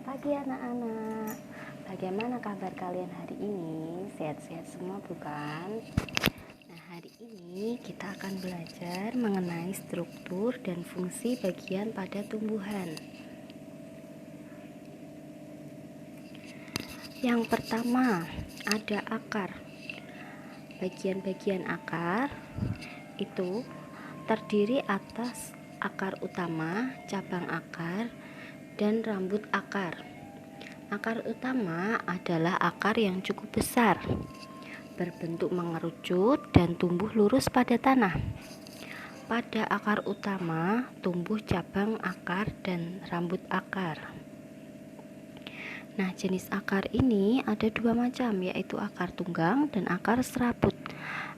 pagi anak-anak. Bagaimana kabar kalian hari ini? Sehat-sehat semua bukan? Nah, hari ini kita akan belajar mengenai struktur dan fungsi bagian pada tumbuhan. Yang pertama, ada akar. Bagian-bagian akar itu terdiri atas akar utama, cabang akar, dan rambut akar. Akar utama adalah akar yang cukup besar, berbentuk mengerucut dan tumbuh lurus pada tanah. Pada akar utama tumbuh cabang akar dan rambut akar. Nah, jenis akar ini ada dua macam, yaitu akar tunggang dan akar serabut.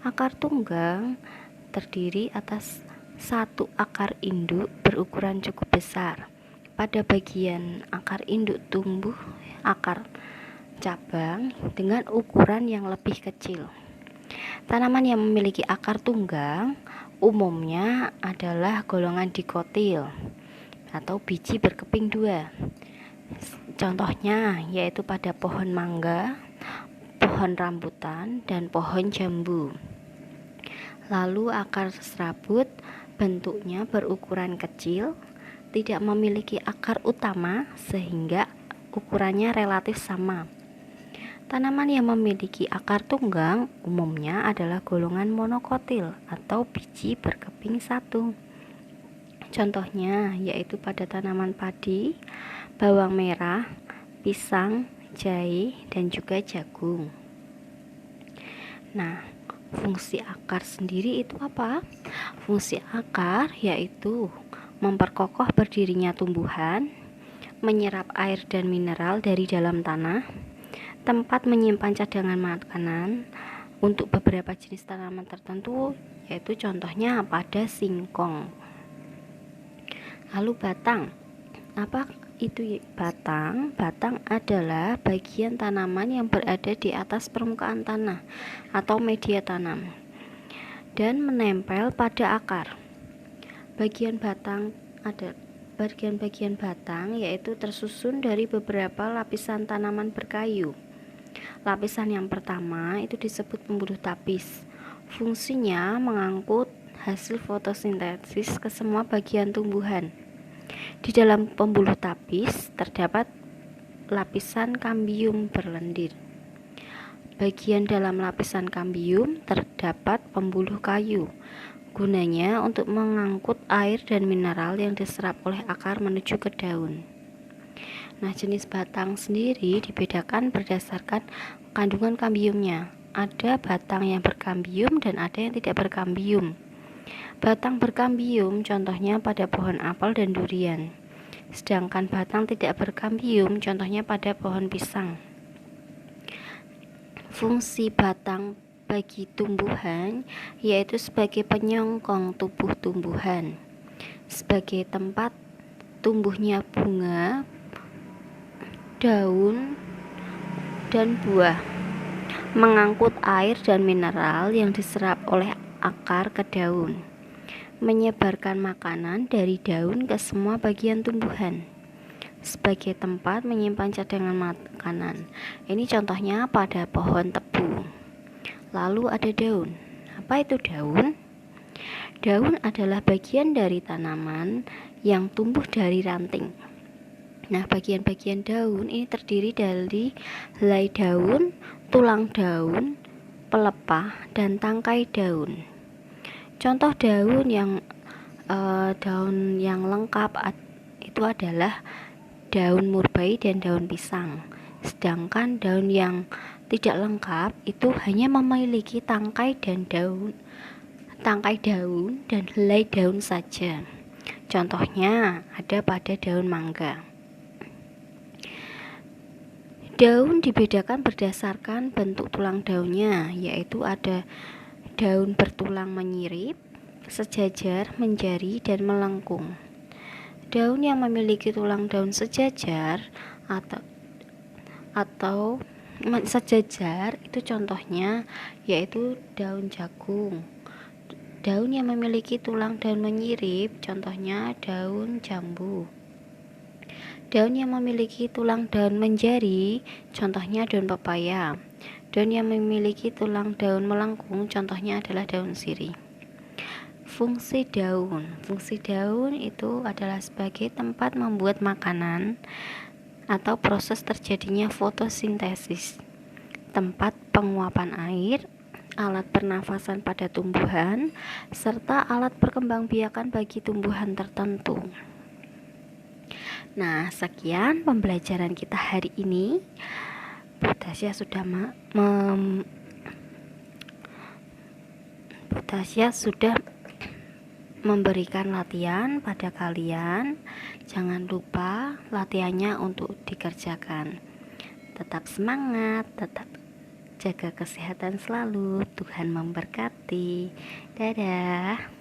Akar tunggang terdiri atas satu akar induk berukuran cukup besar. Pada bagian akar induk tumbuh akar cabang dengan ukuran yang lebih kecil. Tanaman yang memiliki akar tunggang umumnya adalah golongan dikotil atau biji berkeping dua. Contohnya yaitu pada pohon mangga, pohon rambutan, dan pohon jambu. Lalu akar serabut bentuknya berukuran kecil, tidak memiliki akar utama sehingga ukurannya relatif sama. Tanaman yang memiliki akar tunggang umumnya adalah golongan monokotil atau biji berkeping satu. Contohnya yaitu pada tanaman padi, bawang merah, pisang, jahe, dan juga jagung. Nah, fungsi akar sendiri itu apa? Fungsi akar yaitu memperkokoh berdirinya tumbuhan, menyerap air dan mineral dari dalam tanah, tempat menyimpan cadangan makanan untuk beberapa jenis tanaman tertentu, yaitu contohnya pada singkong. Lalu batang. Apa itu batang? Batang adalah bagian tanaman yang berada di atas permukaan tanah atau media tanam dan menempel pada akar. Bagian batang yaitu tersusun dari beberapa lapisan tanaman berkayu. Lapisan yang pertama itu disebut pembuluh tapis. Fungsinya mengangkut hasil fotosintesis ke semua bagian tumbuhan. Di dalam pembuluh tapis terdapat lapisan kambium berlendir. Bagian dalam lapisan kambium terdapat pembuluh kayu. Gunanya untuk mengangkut air dan mineral yang diserap oleh akar menuju ke daun. Nah, jenis batang sendiri dibedakan berdasarkan kandungan kambiumnya. Ada batang yang berkambium dan ada yang tidak berkambium. Batang berkambium contohnya pada pohon apel dan durian. Sedangkan batang tidak berkambium contohnya pada pohon pisang. Fungsi batang bagi tumbuhan yaitu sebagai penyongkong tubuh tumbuhan, sebagai tempat tumbuhnya bunga, daun, dan buah, mengangkut air dan mineral yang diserap oleh akar ke daun, menyebarkan makanan dari daun ke semua bagian tumbuhan, sebagai tempat menyimpan cadangan makanan. Ini contohnya pada pohon tebu. Lalu ada daun. Apa itu daun? Daun adalah bagian dari tanaman yang tumbuh dari ranting. Nah, bagian-bagian daun ini terdiri dari helai daun, tulang daun, pelepah, dan tangkai daun. Contoh daun yang lengkap itu adalah daun murbei dan daun pisang. Sedangkan daun yang tidak lengkap itu hanya memiliki tangkai daun dan helai daun saja. Contohnya ada pada daun mangga. Daun dibedakan berdasarkan bentuk tulang daunnya, yaitu ada daun bertulang menyirip, sejajar, menjari, dan melengkung. Daun yang memiliki tulang daun sejajar atau sejajar itu contohnya yaitu daun jagung. Daun yang memiliki tulang daun menyirip contohnya daun jambu. Daun yang memiliki tulang daun menjari, contohnya daun pepaya. Daun yang memiliki tulang daun melengkung, contohnya adalah daun sirih. Fungsi daun. Fungsi daun itu adalah sebagai tempat membuat makanan atau proses terjadinya fotosintesis, tempat penguapan air, alat pernafasan pada tumbuhan, serta alat perkembangbiakan bagi tumbuhan tertentu. Nah, sekian pembelajaran kita hari ini. Bu Tasya sudah memberikan latihan pada kalian. Jangan lupa latihannya untuk dikerjakan. Tetap semangat, tetap jaga kesehatan selalu. Tuhan memberkati. Dadah.